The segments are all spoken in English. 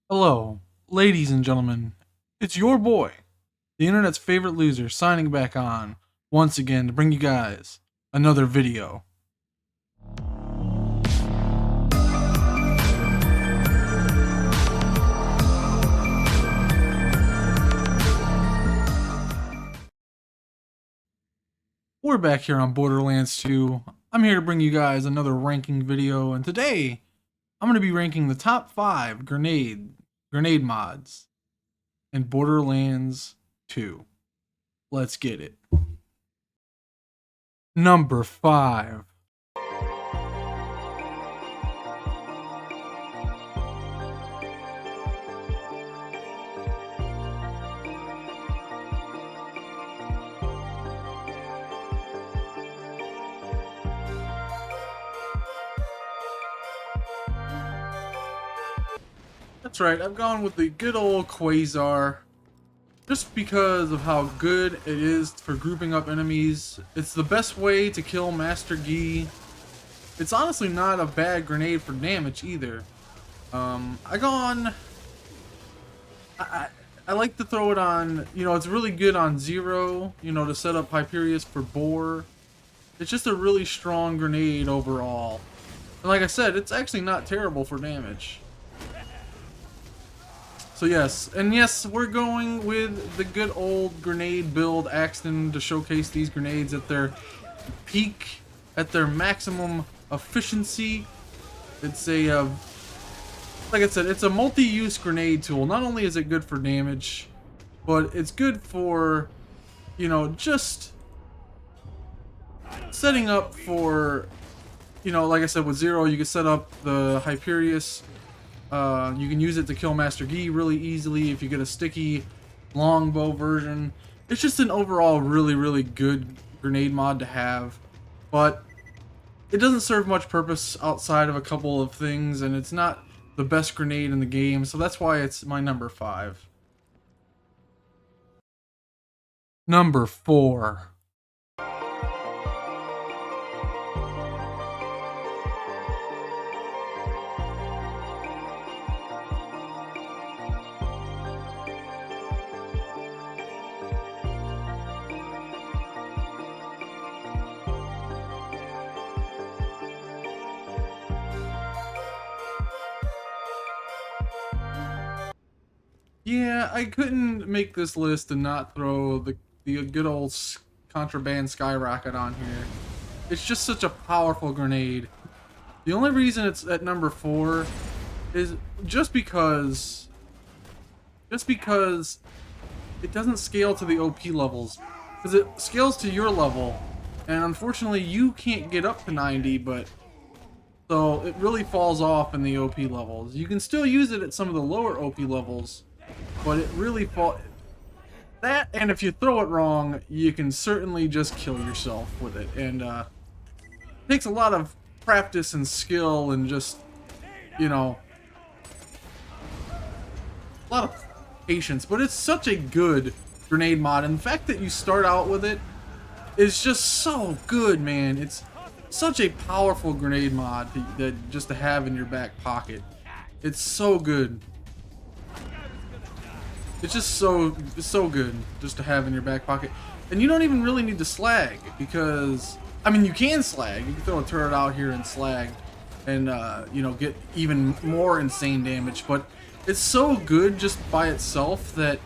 Hello, ladies and gentlemen. It's your boy, the internet's favorite loser, signing back on once again to bring you guys another video. We're back here on Borderlands 2. I'm here to bring you guys another ranking video, and today I'm going to be ranking the top 5 grenade mods in Borderlands 2. Let's get it. Number 5. That's right, I've gone with the good old Quasar. Just because of how good it is for grouping up enemies. It's the best way to kill Master Yi. It's honestly not a bad grenade for damage either. I like to throw it on, it's really good on Zero, to set up Hyperius for Boar. It's just a really strong grenade overall. And like I said, it's actually not terrible for damage. So yes, and yes, we're going with the good old grenade build Axton to showcase these grenades at their peak, at their maximum efficiency. It's a, like I said, it's a multi-use grenade tool. Not only is it good for damage, but it's good for, just setting up for, like I said, with Zero, you can set up the Hyperius. You can use it to kill Master Yi really easily if you get a sticky longbow version. It's just an overall really good grenade mod to have, but it doesn't serve much purpose outside of a couple of things, and it's not the best grenade in the game, so that's why it's my number 5. Number 4. Yeah, I couldn't make this list and not throw the good old contraband skyrocket on here. It's just such a powerful grenade. The only reason it's at number 4 is just because it doesn't scale to the OP levels. Because it scales to your level, and unfortunately you can't get up to 90, but so it really falls off in the OP levels. You can still use it at some of the lower OP levels, but it really that, and if you throw it wrong, you can certainly just kill yourself with it. And it takes a lot of practice and skill and just, a lot of patience. But it's such a good grenade mod, and the fact that you start out with it is just so good, man. It's such a powerful grenade mod that just to have in your back pocket. It's so good. It's just so good just to have in your back pocket. And you don't even really need to slag, because I mean, you can slag. You can throw a turret out here and slag and get even more insane damage, but it's so good just by itself that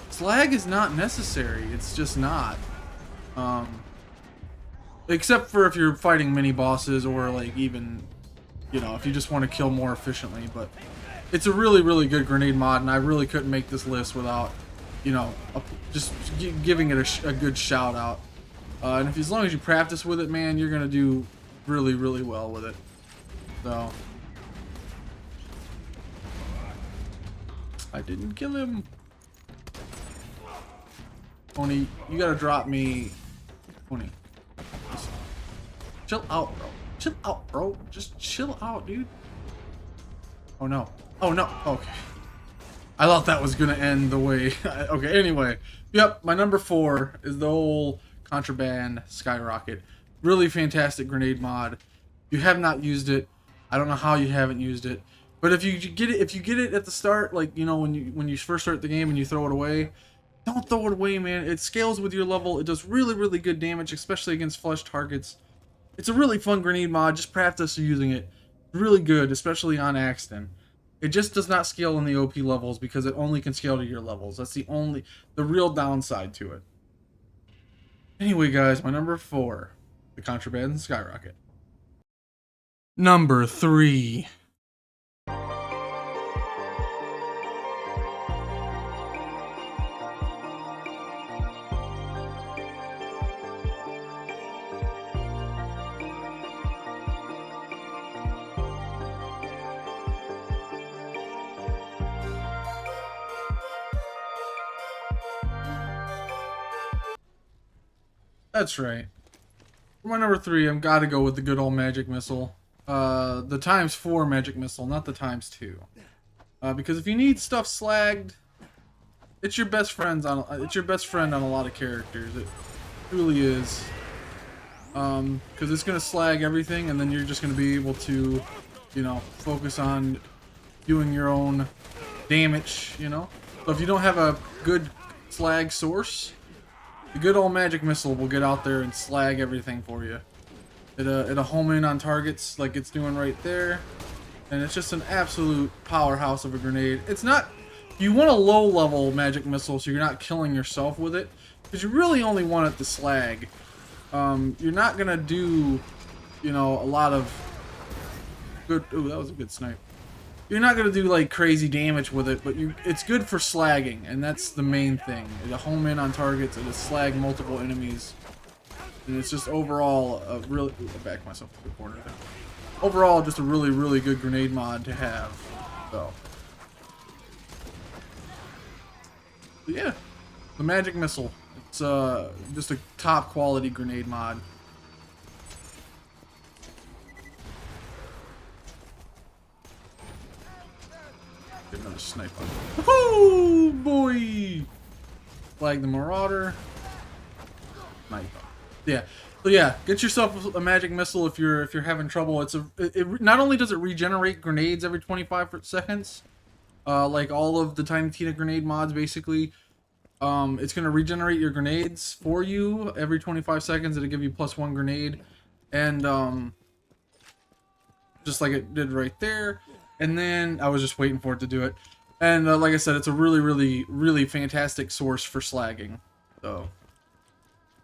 slag is not necessary. It's just not. Except for if you're fighting mini bosses, or like even, if you just want to kill more efficiently. But it's a really good grenade mod, and I really couldn't make this list without, just giving it a good shout out. And as long as you practice with it, man, you're gonna do really well with it. So I didn't kill him. Tony, you gotta drop me. Tony, chill out, bro. Chill out, bro. Just chill out, dude. Oh no. Oh no. Okay. I thought that was gonna end the way. Okay, anyway. Yep, my number 4 is the whole contraband skyrocket. Really fantastic grenade mod. If you have not used it, I don't know how you haven't used it. But if you get it at the start, like, you know, when you first start the game and you throw it away, don't throw it away, man. It scales with your level. It does really, really good damage, especially against flesh targets. It's a really fun grenade mod. Just practice using it. Really good, especially on Axton. It just does not scale in the OP levels because it only can scale to your levels. That's the real downside to it. Anyway, guys, my number 4, the Contraband Skyrocket. Number 3. That's right. For my number 3, I've got to go with the good old magic missile. The ×4 magic missile, not the ×2. Because if you need stuff slagged, it's your best friend on a lot of characters. It truly is. Because it's gonna slag everything, and then you're just gonna be able to, you know, focus on doing your own damage. You know. So if you don't have a good slag source, the good old magic missile will get out there and slag everything for you. It'll home in on targets like it's doing right there, and it's just an absolute powerhouse of a grenade. It's not. You want a low level magic missile so you're not killing yourself with it, because you really only want it to slag. You're not gonna do, you know, a lot of good. Ooh, that was a good snipe. You're not gonna do like crazy damage with it, but it's good for slagging, and that's the main thing. It'll home in on targets, it'll slag multiple enemies, and it's just overall a really. Ooh, I backed myself to the corner there. Overall, just a really, really good grenade mod to have. So, but yeah, the magic missile. It's just a top quality grenade mod. Get another sniper. Woohoo, boy! Flag the Marauder. Sniper. Yeah. So yeah, get yourself a magic missile if you're having trouble. It not only does it regenerate grenades every 25 seconds, like all of the Tiny Tina grenade mods basically. It's gonna regenerate your grenades for you every 25 seconds. It'll give you +1 grenade, and just like it did right there. And then I was just waiting for it to do it. And like I said, it's a really, really, really fantastic source for slagging. So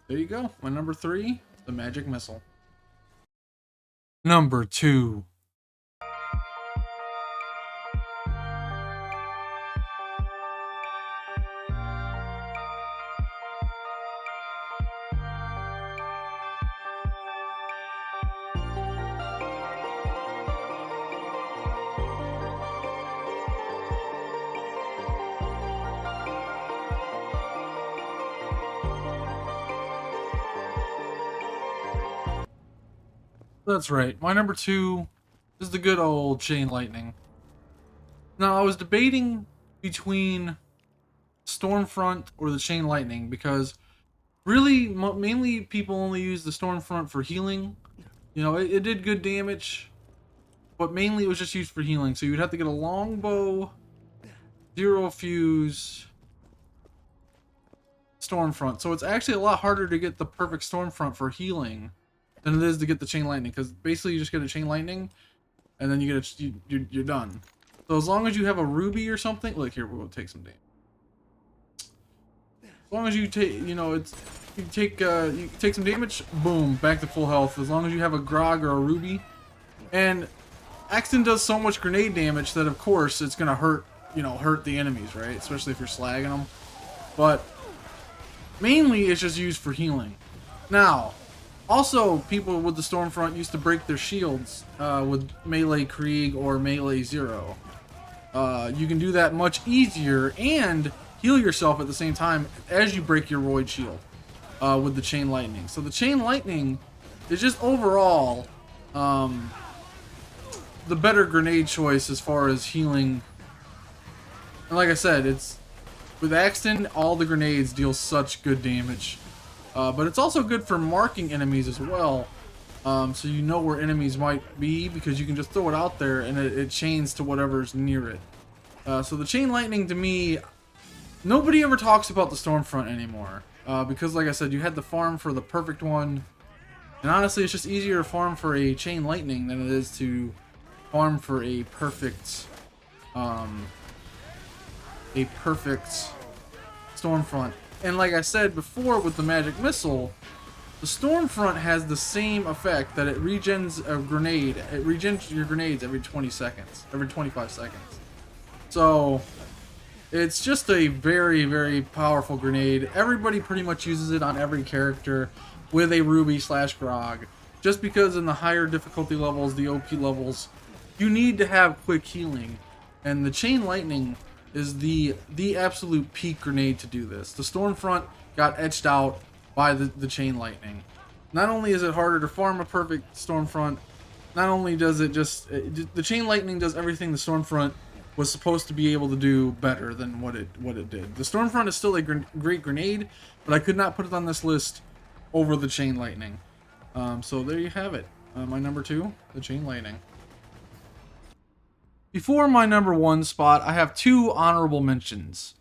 there you go. My number 3, the magic missile. Number 2. That's right. My number 2 is the good old Chain Lightning. Now, I was debating between Stormfront or the Chain Lightning because really, mainly people only use the Stormfront for healing. You know, it did good damage, but mainly it was just used for healing. So you'd have to get a longbow, 0 fuse, Stormfront. So it's actually a lot harder to get the perfect Stormfront for healing than it is to get the Chain Lightning, because basically you just get a Chain Lightning and then you get you're done. So as long as you have a ruby or something, look here, we'll take some damage. As long as you take, you know, you take some damage, boom, back to full health. As long as you have a grog or a ruby, and Axton does so much grenade damage that of course it's gonna hurt, you know, hurt the enemies, right? Especially if you're slagging them. But mainly it's just used for healing. Now, also, people with the Stormfront used to break their shields with melee Krieg or melee Zero. You can do that much easier and heal yourself at the same time as you break your Roid shield with the Chain Lightning. So the Chain Lightning is just overall the better grenade choice as far as healing. And like I said, it's with Axton, all the grenades deal such good damage. But it's also good for marking enemies as well. So you know where enemies might be because you can just throw it out there and it chains to whatever's near it. So the chain lightning, to me, nobody ever talks about the Stormfront anymore. Because like I said, you had to farm for the perfect one. And honestly, it's just easier to farm for a chain lightning than it is to farm for a perfect Stormfront. And like I said before with the magic missile, the Stormfront has the same effect that it regens a grenade. It regens your grenades every 20 seconds, every 25 seconds. So it's just a very, very powerful grenade. Everybody pretty much uses it on every character with a Ruby / Grog. Just because in the higher difficulty levels, the OP levels, you need to have quick healing. And the Chain Lightning is the absolute peak grenade to do this. The Stormfront got etched out by the Chain Lightning. Not only is it harder to farm a perfect Stormfront, not only does it just... the Chain Lightning does everything the Stormfront was supposed to be able to do better than what it did. The Stormfront is still a great grenade, but I could not put it on this list over the Chain Lightning. So there you have it. My number 2, the Chain Lightning. Before my number 1 spot, I have 2 honorable mentions.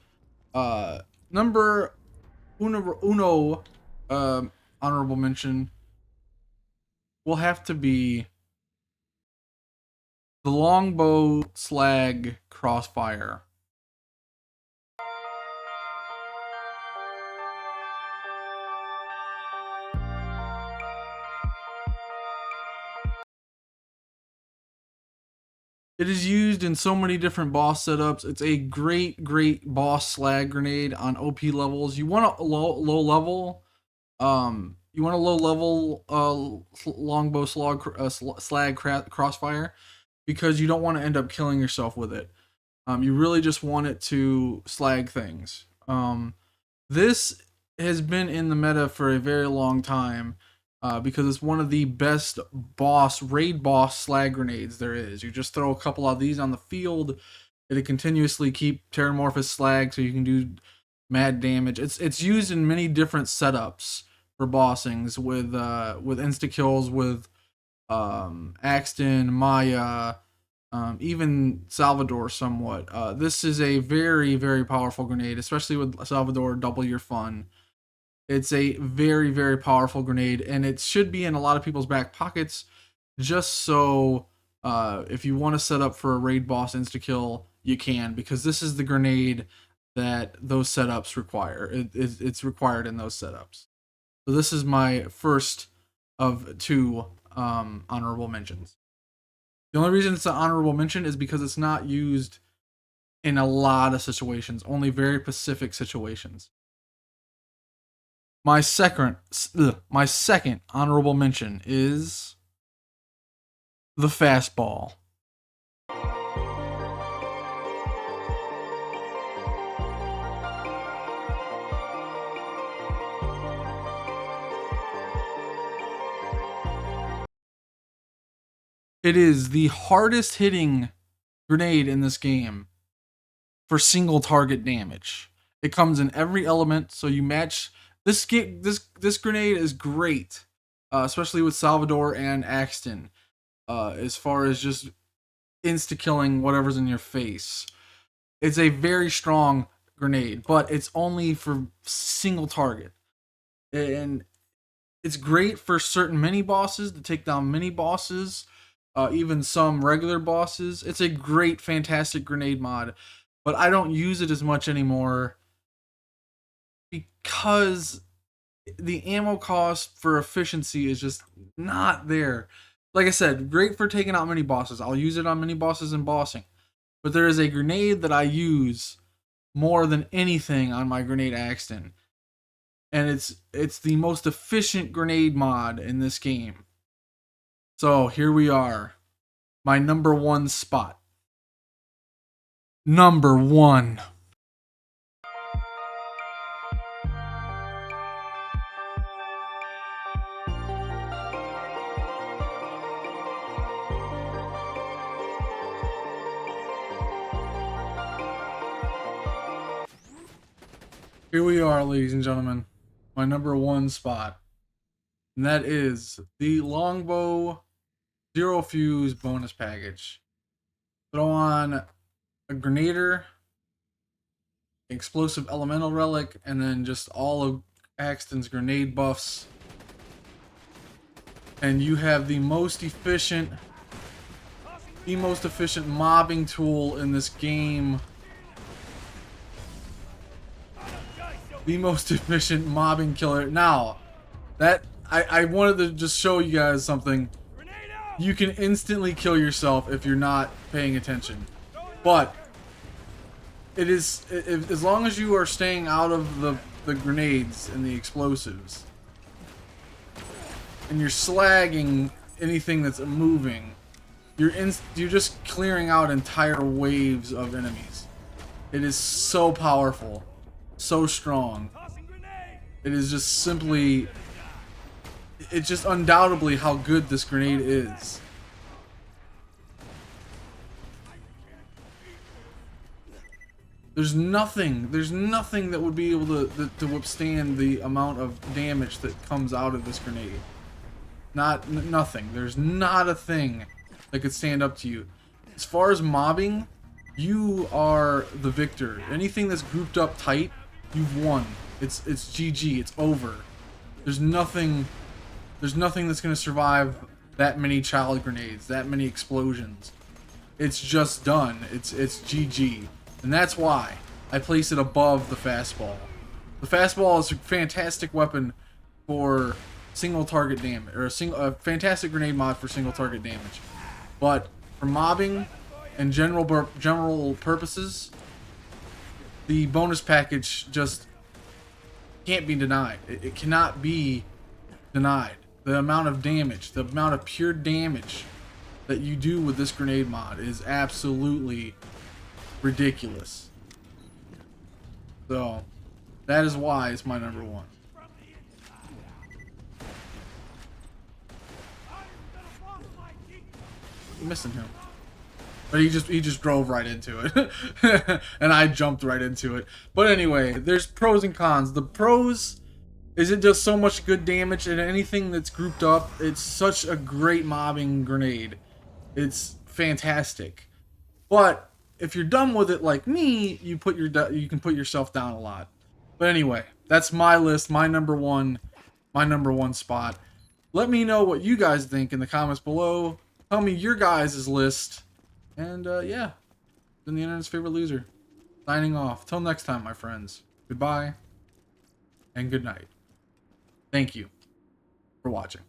Number uno honorable mention will have to be the Longbow Slag Crossfire. It is used in so many different boss setups. It's a great boss slag grenade on OP levels. You want a low level, longbow slag crossfire, because you don't want to end up killing yourself with it. You really just want it to slag things. This has been in the meta for a very long time. Because it's one of the best raid boss slag grenades there is. You just throw a couple of these on the field, it'll continuously keep Terramorphous slag so you can do mad damage. It's used in many different setups for bossings with insta kills with Axton, Maya, even Salvador somewhat. This is a very, very powerful grenade, especially with Salvador, double your fun. It's a very, very powerful grenade, and it should be in a lot of people's back pockets, just so if you want to set up for a raid boss insta-kill, you can, because this is the grenade that those setups require. It's required in those setups. So this is my first of 2 honorable mentions. The only reason it's an honorable mention is because it's not used in a lot of situations, only very specific situations. My second honorable mention is the fastball. It is the hardest hitting grenade in this game for single target damage. It comes in every element, so you match. This grenade is great, especially with Salvador and Axton, as far as just insta-killing whatever's in your face. It's a very strong grenade, but it's only for single target. And it's great for certain mini-bosses, to take down mini-bosses, even some regular bosses. It's a great, fantastic grenade mod, but I don't use it as much anymore because the ammo cost for efficiency is just not there. Like I said, great for taking out mini bosses. I'll use it on mini bosses and bossing. But there is a grenade that I use more than anything on my Grenade Axton. And it's the most efficient grenade mod in this game. So here we are. My number 1 spot. Number 1. Here we are, ladies and gentlemen. My number 1 spot. And that is the Longbow Zero Fuse bonus package. Throw on a Grenader, Explosive Elemental Relic, and then just all of Axton's grenade buffs. And you have the most efficient mobbing tool in this game. The most efficient mobbing killer. Now, that I wanted to just show you guys something. You can instantly kill yourself if you're not paying attention. But it is, as long as you are staying out of the grenades and the explosives, and you're slagging anything that's moving, you're just clearing out entire waves of enemies. It is so powerful, so strong. It is just simply, it's just undoubtedly how good this grenade is. There's nothing that would be able to withstand the amount of damage that comes out of this grenade. Nothing. There's not a thing that could stand up to you. As far as mobbing, you are the victor. Anything that's grouped up tight, you've won. It's GG. It's over. There's nothing that's gonna survive that many child grenades, that many explosions. It's just done. It's GG. And that's why I place it above the fastball. The fastball is a fantastic weapon for single target damage, or a fantastic grenade mod for single target damage. But for mobbing and general purposes, the bonus package just can't be denied. It cannot be denied. The amount of damage, the amount of pure damage that you do with this grenade mod is absolutely ridiculous. So that is why it's my number one. I'm missing him, but he just drove right into it. And I jumped right into it. But anyway, there's pros and cons. The pros is it does so much good damage, and anything that's grouped up, it's such a great mobbing grenade. It's fantastic. But if you're done with it like me, you can put yourself down a lot. But anyway, that's my list, my number one spot. Let me know what you guys think in the comments below. Tell me your guys' list. And yeah, been the internet's favorite loser. Signing off. Till next time, my friends. Goodbye and good night. Thank you for watching.